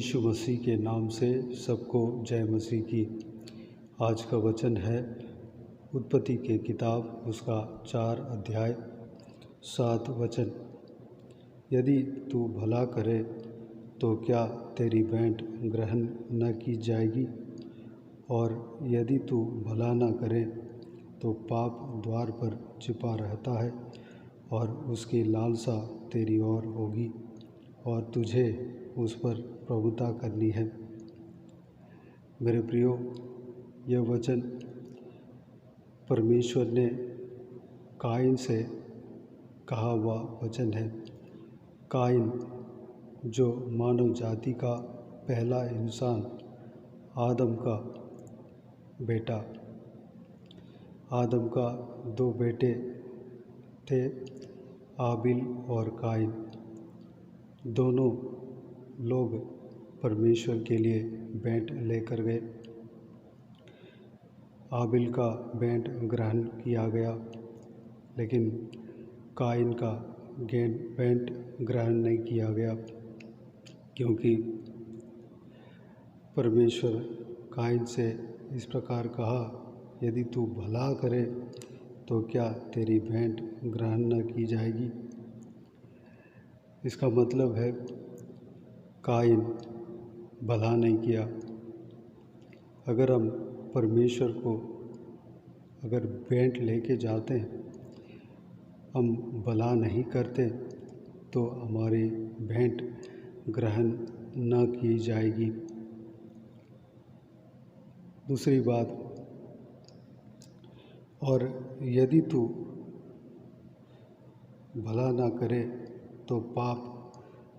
यीशु मसीह के नाम से सबको जय मसीह की। आज का वचन है उत्पत्ति के किताब उसका 4 अध्याय 7 वचन। यदि तू भला करे तो क्या तेरी भेंट ग्रहण न की जाएगी, और यदि तू भला न करे तो पाप द्वार पर छिपा रहता है और उसकी लालसा तेरी ओर होगी और तुझे उस पर प्रभुता करनी है। मेरे प्रियो, यह वचन परमेश्वर ने काइन से कहा हुआ वचन है। काइन जो मानव जाति का पहला इंसान, आदम का बेटा। आदम का 2 बेटे थे, आबिल और काइन। दोनों लोग परमेश्वर के लिए भेंट लेकर गए। आबिल का भेंट ग्रहण किया गया, लेकिन काइन का भेंट ग्रहण नहीं किया गया, क्योंकि परमेश्वर काइन से इस प्रकार कहा, यदि तू भला करे तो क्या तेरी भेंट ग्रहण न की जाएगी। इसका मतलब है काइन भला नहीं किया। अगर हम परमेश्वर को अगर भेंट लेके जाते हैं, हम भला नहीं करते, तो हमारी भेंट ग्रहण न की जाएगी। दूसरी बात, और यदि तू भला ना करे तो पाप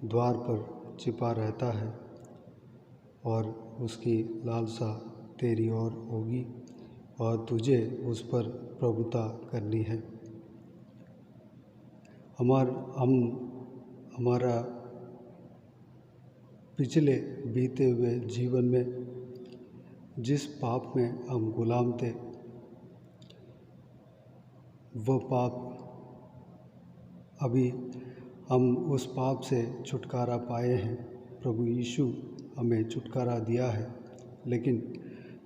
द्वार पर छिपा रहता है और उसकी लालसा तेरी ओर होगी और तुझे उस पर प्रभुता करनी है। हमारा पिछले बीते हुए जीवन में जिस पाप में हम गुलाम थे, वह पाप अभी हम उस पाप से छुटकारा पाए हैं। प्रभु यीशु हमें छुटकारा दिया है, लेकिन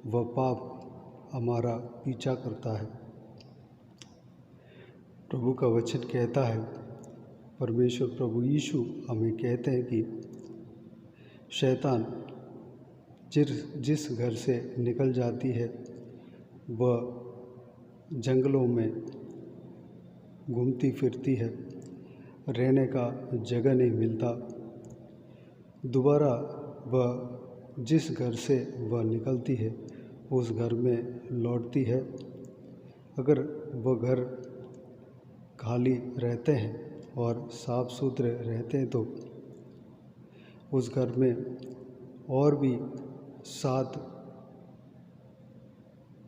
वह पाप हमारा पीछा करता है। प्रभु का वचन कहता है, परमेश्वर प्रभु यीशु हमें कहते हैं कि शैतान जिस घर से निकल जाती है, वह जंगलों में घूमती फिरती है, रहने का जगह नहीं मिलता। दोबारा वह जिस घर से वह निकलती है, उस घर में लौटती है। अगर वह घर खाली रहते हैं और साफ सुथरे रहते हैं, तो उस घर में और भी 7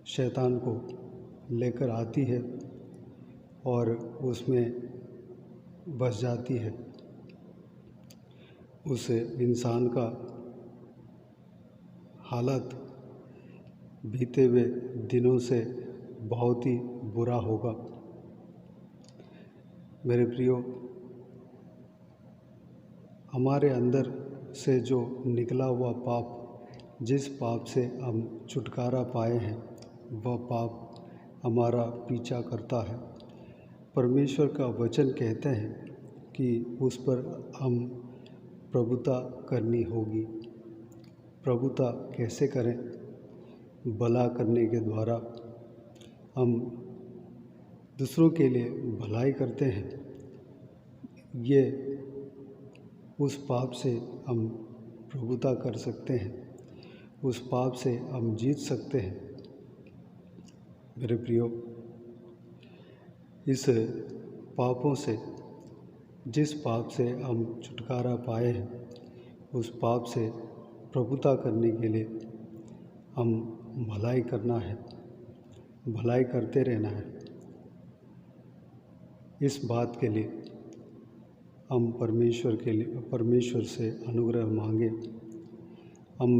शैतान को लेकर आती है और उसमें बस जाती है। उस इंसान का हालत बीते हुए दिनों से बहुत ही बुरा होगा। मेरे प्रियो, हमारे अंदर से जो निकला हुआ पाप, जिस पाप से हम छुटकारा पाए हैं, वह पाप हमारा पीछा करता है। परमेश्वर का वचन कहते हैं कि उस पर हम प्रभुता करनी होगी। प्रभुता कैसे करें? भला करने के द्वारा। हम दूसरों के लिए भलाई करते हैं, ये उस पाप से हम प्रभुता कर सकते हैं, उस पाप से हम जीत सकते हैं। मेरे प्रियो, इस पापों से, जिस पाप से हम छुटकारा पाए हैं, उस पाप से प्रभुता करने के लिए हम भलाई करना है, भलाई करते रहना है। इस बात के लिए हम परमेश्वर से अनुग्रह मांगे। हम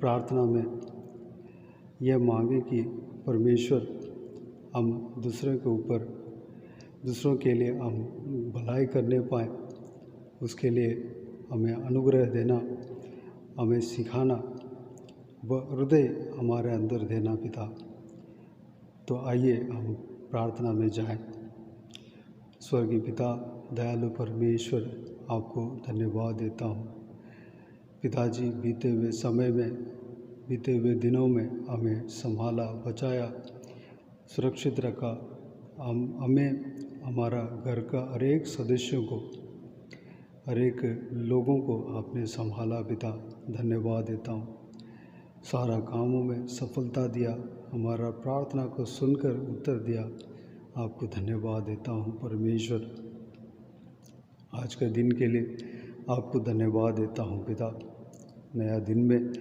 प्रार्थना में यह मांगे कि परमेश्वर हम दूसरों के लिए हम भलाई करने पाएँ, उसके लिए हमें अनुग्रह देना हमें सिखाना व हृदय हमारे अंदर देना पिता। तो आइए हम प्रार्थना में जाएं। स्वर्गीय पिता, दयालु परमेश्वर, आपको धन्यवाद देता हूँ। पिताजी, बीते हुए समय में, बीते हुए दिनों में हमें संभाला, बचाया, सुरक्षित रखा। हमें, हमारा घर का हर एक सदस्यों को, हर एक लोगों को आपने संभाला पिता। धन्यवाद देता हूँ। सारा कामों में सफलता दिया, हमारा प्रार्थना को सुनकर उत्तर दिया, आपको धन्यवाद देता हूँ परमेश्वर। आज के दिन के लिए आपको धन्यवाद देता हूँ पिता। नया दिन में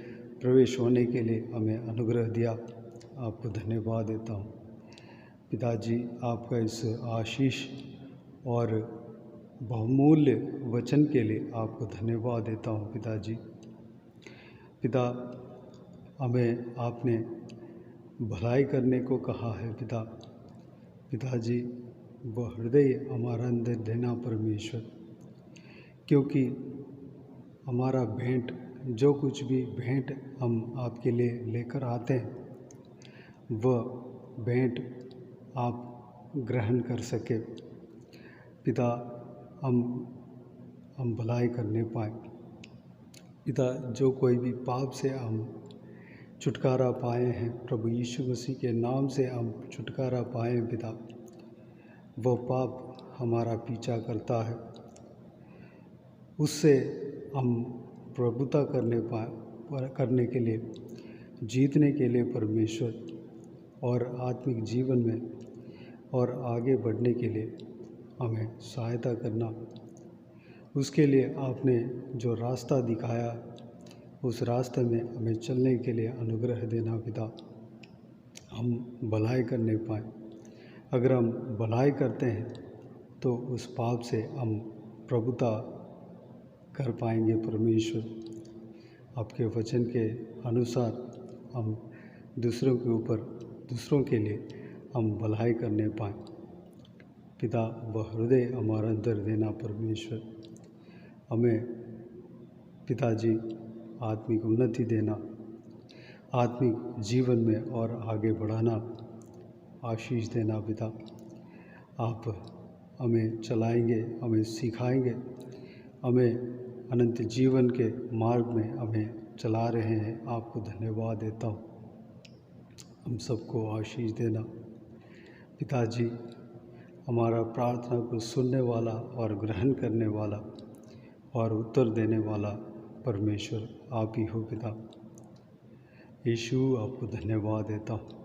प्रवेश होने के लिए हमें अनुग्रह दिया, आपको धन्यवाद देता हूँ पिताजी। आपका इस आशीष और बहुमूल्य वचन के लिए आपको धन्यवाद देता हूँ पिताजी। पिता, हमें आपने भलाई करने को कहा है पिता। पिताजी, वह हृदय हमारा अंदर देना परमेश्वर, क्योंकि हमारा भेंट, जो कुछ भी भेंट हम आपके लिए लेकर आते हैं, वह भेंट आप ग्रहण कर सके पिता। हम भलाई करने पाए पिता। जो कोई भी पाप से हम छुटकारा पाए हैं, प्रभु यीशु मसीह के नाम से हम छुटकारा पाए हैं पिता। वह पाप हमारा पीछा करता है, उससे हम प्रभुता करने के लिए, जीतने के लिए परमेश्वर, और आत्मिक जीवन में और आगे बढ़ने के लिए हमें सहायता करना। उसके लिए आपने जो रास्ता दिखाया, उस रास्ते में हमें चलने के लिए अनुग्रह देना पिता। हम भलाई करने पाए। अगर हम भलाई करते हैं तो उस पाप से हम प्रभुता कर पाएंगे परमेश्वर। आपके वचन के अनुसार हम दूसरों के ऊपर, दूसरों के लिए हम भलाई करने पाएँ पिता। वह हृदय हमारा अंदर देना परमेश्वर। हमें पिताजी आत्मिक उन्नति देना, आत्मिक जीवन में और आगे बढ़ाना, आशीष देना पिता। आप हमें चलाएंगे, हमें सिखाएंगे, हमें अनंत जीवन के मार्ग में हमें चला रहे हैं। आपको धन्यवाद देता हूँ। हम सबको आशीष देना पिताजी। हमारा प्रार्थना को सुनने वाला और ग्रहण करने वाला और उत्तर देने वाला परमेश्वर आप ही हो पिता। यीशु, आपको धन्यवाद देता हूँ।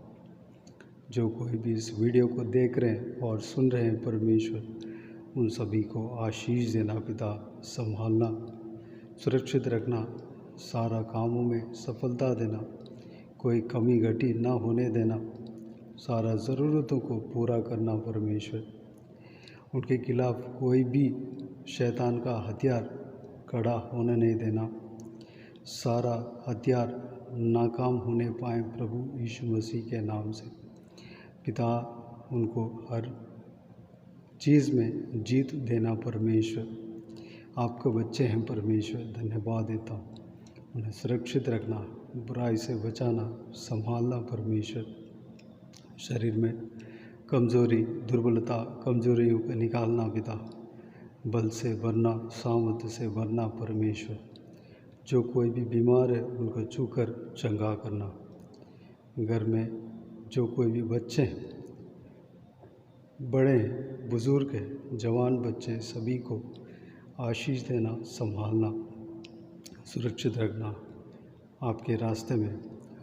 जो कोई भी इस वीडियो को देख रहे हैं और सुन रहे हैं परमेश्वर, उन सभी को आशीष देना पिता। संभालना, सुरक्षित रखना, सारा कामों में सफलता देना, कोई कमी घटी ना होने देना, सारा ज़रूरतों को पूरा करना परमेश्वर। उनके खिलाफ कोई भी शैतान का हथियार खड़ा होने नहीं देना, सारा हथियार नाकाम होने पाए प्रभु यीशु मसीह के नाम से पिता। उनको हर चीज़ में जीत देना परमेश्वर। आपके बच्चे हैं परमेश्वर, धन्यवाद देता हूँ। उन्हें सुरक्षित रखना, बुराई से बचाना, संभालना परमेश्वर। शरीर में कमज़ोरी, दुर्बलता, कमज़ोरियों को निकालना पिता। बल से भरना, सामर्थ्य से भरना परमेश्वर। जो कोई भी बीमार है उनको छूकर चंगा करना। घर में जो कोई भी बच्चे हैं, बड़े हैं, बुज़ुर्ग हैं, जवान बच्चे, सभी को आशीष देना, संभालना, सुरक्षित रखना। आपके रास्ते में,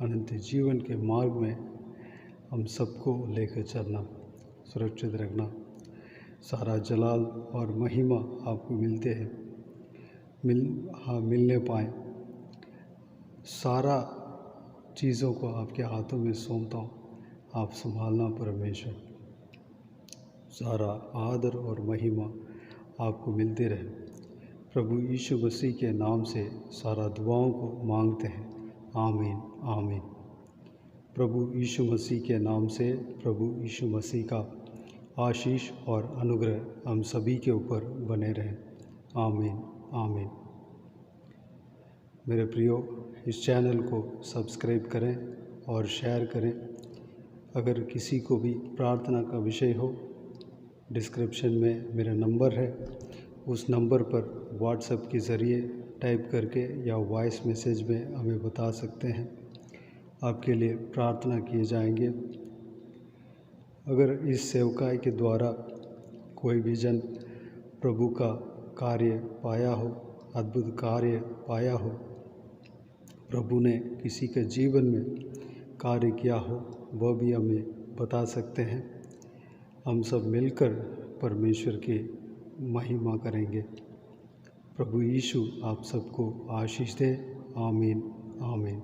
अनंत जीवन के मार्ग में हम सबको लेकर चलना, सुरक्षित रखना। सारा जलाल और महिमा आपको मिलते हैं, मिलने पाए। सारा चीज़ों को आपके हाथों में सौंपता हूँ, आप संभालना परमेश्वर। सारा आदर और महिमा आपको मिलते रहे। प्रभु यीशु मसीह के नाम से सारा दुआओं को मांगते हैं, आमीन आमीन। प्रभु यीशु मसीह के नाम से प्रभु यीशु मसीह का आशीष और अनुग्रह हम सभी के ऊपर बने रहें, आमीन आमीन। मेरे प्रियो, इस चैनल को सब्सक्राइब करें और शेयर करें। अगर किसी को भी प्रार्थना का विषय हो, डिस्क्रिप्शन में मेरा नंबर है, उस नंबर पर व्हाट्सएप के ज़रिए टाइप करके या वॉइस मैसेज में हमें बता सकते हैं। आपके लिए प्रार्थना किए जाएंगे। अगर इस सेवकाई के द्वारा कोई भी जन प्रभु का कार्य पाया हो, अद्भुत कार्य पाया हो, प्रभु ने किसी के जीवन में कार्य किया हो, वह भी हमें बता सकते हैं। हम सब मिलकर परमेश्वर की महिमा करेंगे। प्रभु यीशु आप सबको आशीष दे। आमीन आमीन।